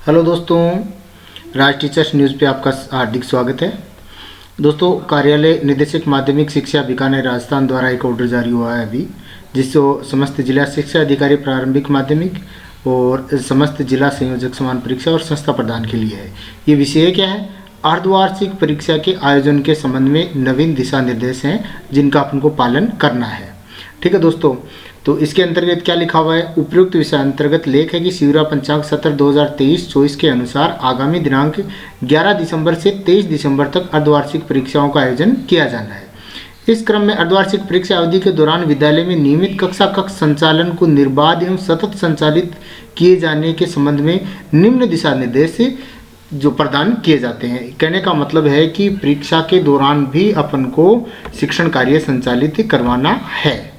Hello दोस्तों, राज teachers news पे आपका हार्दिक स्वागत है। दोस्तों, कार्यालय निदेशक माध्यमिक शिक्षा बीकानेर राजस्थान द्वारा एक ऑर्डर जारी हुआ है अभी, जिससे समस्त जिला शिक्षा अधिकारी प्रारंभिक माध्यमिक और समस्त जिला संयोजक समान परीक्षा और संस्था प्रदान के लिए है। ये विषय क्या है? अर्धवार्षिक परीक्षा के आयोजन के संबंध में नवीन दिशा निर्देश हैं जिनका अपन को पालन करना है। ठीक है दोस्तों, तो इसके अंतर्गत क्या लिखा हुआ है? उपयुक्त विषय अंतर्गत लेख है कि शिवरा पंचांग सत्र 2023-24 के अनुसार आगामी दिनांक 11 दिसंबर से 23 दिसंबर तक अर्धवार्षिक परीक्षाओं का आयोजन किया जाना है। इस क्रम में अर्धवार्षिक परीक्षा अवधि के दौरान विद्यालय में नियमित कक्षा कक्ष संचालन को निर्बाध एवं सतत संचालित किए जाने के संबंध में निम्न दिशा निर्देश जो प्रदान किए जाते हैं। कहने का मतलब है कि परीक्षा के दौरान भी अपन को शिक्षण कार्य संचालित करवाना है।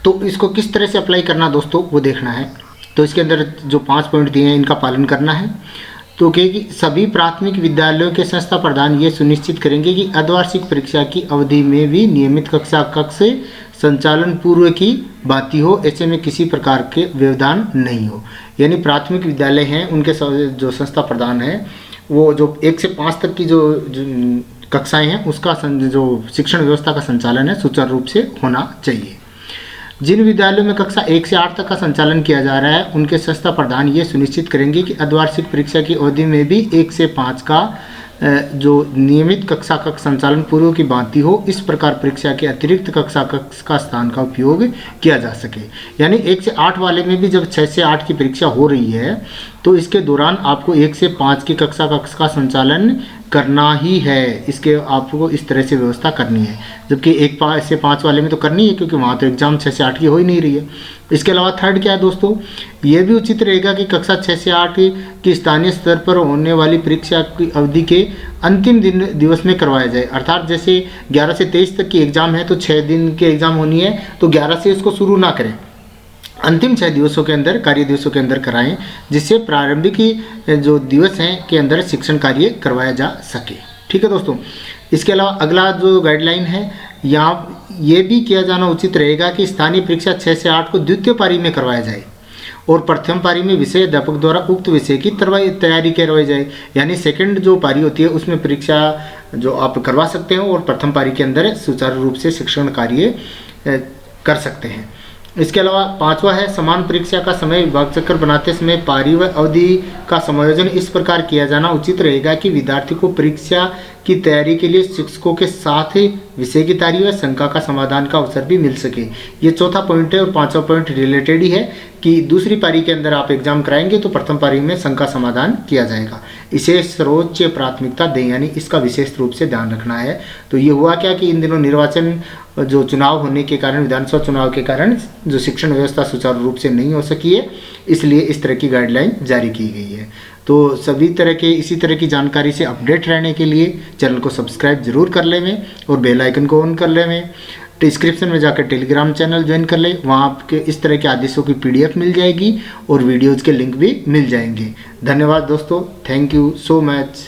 तो इसको किस तरह से अप्लाई करना दोस्तों, वो देखना है। तो इसके अंदर जो 5 पॉइंट दिए हैं इनका पालन करना है। तो कि सभी प्राथमिक विद्यालयों के संस्था प्रधान ये सुनिश्चित करेंगे कि अर्धवार्षिक परीक्षा की अवधि में भी नियमित कक्षा कक्ष संचालन पूर्व की भांति हो, ऐसे में किसी प्रकार के व्यवधान नहीं हो। यानी प्राथमिक विद्यालय हैं उनके जो संस्था प्रधान है वो जो 1 से 5 तक की जो कक्षाएँ हैं उसका जो शिक्षण व्यवस्था का संचालन है सुचारू रूप से होना चाहिए। जिन विद्यालयों में कक्षा 1 से 8 तक का संचालन किया जा रहा है उनके संस्था प्रधान ये सुनिश्चित करेंगे कि अर्धवार्षिक परीक्षा की अवधि में भी 1 से 5 का जो नियमित कक्षा कक्ष संचालन पूर्व की भांति हो, इस प्रकार परीक्षा के अतिरिक्त कक्षा कक्ष का स्थान का उपयोग किया जा सके। यानी 1 से 8 वाले में भी जब 6 से 8 की परीक्षा हो रही है तो इसके दौरान आपको 1 से 5 की कक्षा कक्ष का संचालन करना ही है। इसके आपको इस तरह से व्यवस्था करनी है, जबकि 1 से 5 वाले में तो करनी है क्योंकि वहाँ तो एग्जाम 6 से 8 की हो ही नहीं रही है। इसके अलावा थर्ड क्या है दोस्तों, ये भी उचित रहेगा कि कक्षा 6 से 8 की स्थानीय स्तर पर होने वाली परीक्षा की अवधि के अंतिम दिवस में करवाया जाए। अर्थात जैसे 11 से 23 तक की एग्जाम है तो 6 दिन की एग्जाम होनी है, तो 11 से इसको शुरू ना करें, अंतिम 6 दिवसों के अंदर, कार्य दिवसों के अंदर कराएं, जिससे प्रारंभिक जो दिवस हैं के अंदर शिक्षण कार्य करवाया जा सके। ठीक है दोस्तों, इसके अलावा अगला जो गाइडलाइन है यहाँ ये भी किया जाना उचित रहेगा कि स्थानीय परीक्षा 6 से 8 को द्वितीय पारी में करवाया जाए और प्रथम पारी में विषय अध्यापक द्वारा उक्त विषय की तैयारी करवाई जाए। यानी सेकंड जो पारी होती है उसमें परीक्षा जो आप करवा सकते हैं और प्रथम पारी के अंदर सुचारू रूप से शिक्षण कार्य कर सकते हैं। इसके अलावा 5वां है समान परीक्षा का समय विभाग चक्र बनाते समय पारी व अवधि का समायोजन इस प्रकार किया जाना उचित रहेगा कि विद्यार्थी को परीक्षा की तैयारी के लिए शिक्षकों के साथ ही विषय की तैयारी व शंका का समाधान का अवसर भी मिल सके। ये चौथा पॉइंट है और 5वां पॉइंट रिलेटेड ही है कि दूसरी पारी के अंदर आप एग्जाम कराएंगे तो प्रथम पारी में शंका समाधान किया जाएगा। इसे सर्वोच्च प्राथमिकता दें, यानी इसका विशेष रूप से ध्यान रखना है। तो ये हुआ क्या कि इन दिनों निर्वाचन जो चुनाव होने के कारण, विधानसभा चुनाव के कारण जो शिक्षण व्यवस्था सुचारू रूप से नहीं हो सकी है, इसलिए इस तरह की गाइडलाइन जारी की गई है। तो सभी तरह के इसी तरह की जानकारी से अपडेट रहने के लिए चैनल को सब्सक्राइब जरूर कर लें और बेल आइकन को ऑन कर लें। डिस्क्रिप्शन में जाकर टेलीग्राम चैनल ज्वाइन कर लें, वहाँ आपके इस तरह के आदेशों की PDF मिल जाएगी और वीडियोज़ के लिंक भी मिल जाएंगे। धन्यवाद दोस्तों, थैंक यू सो मच।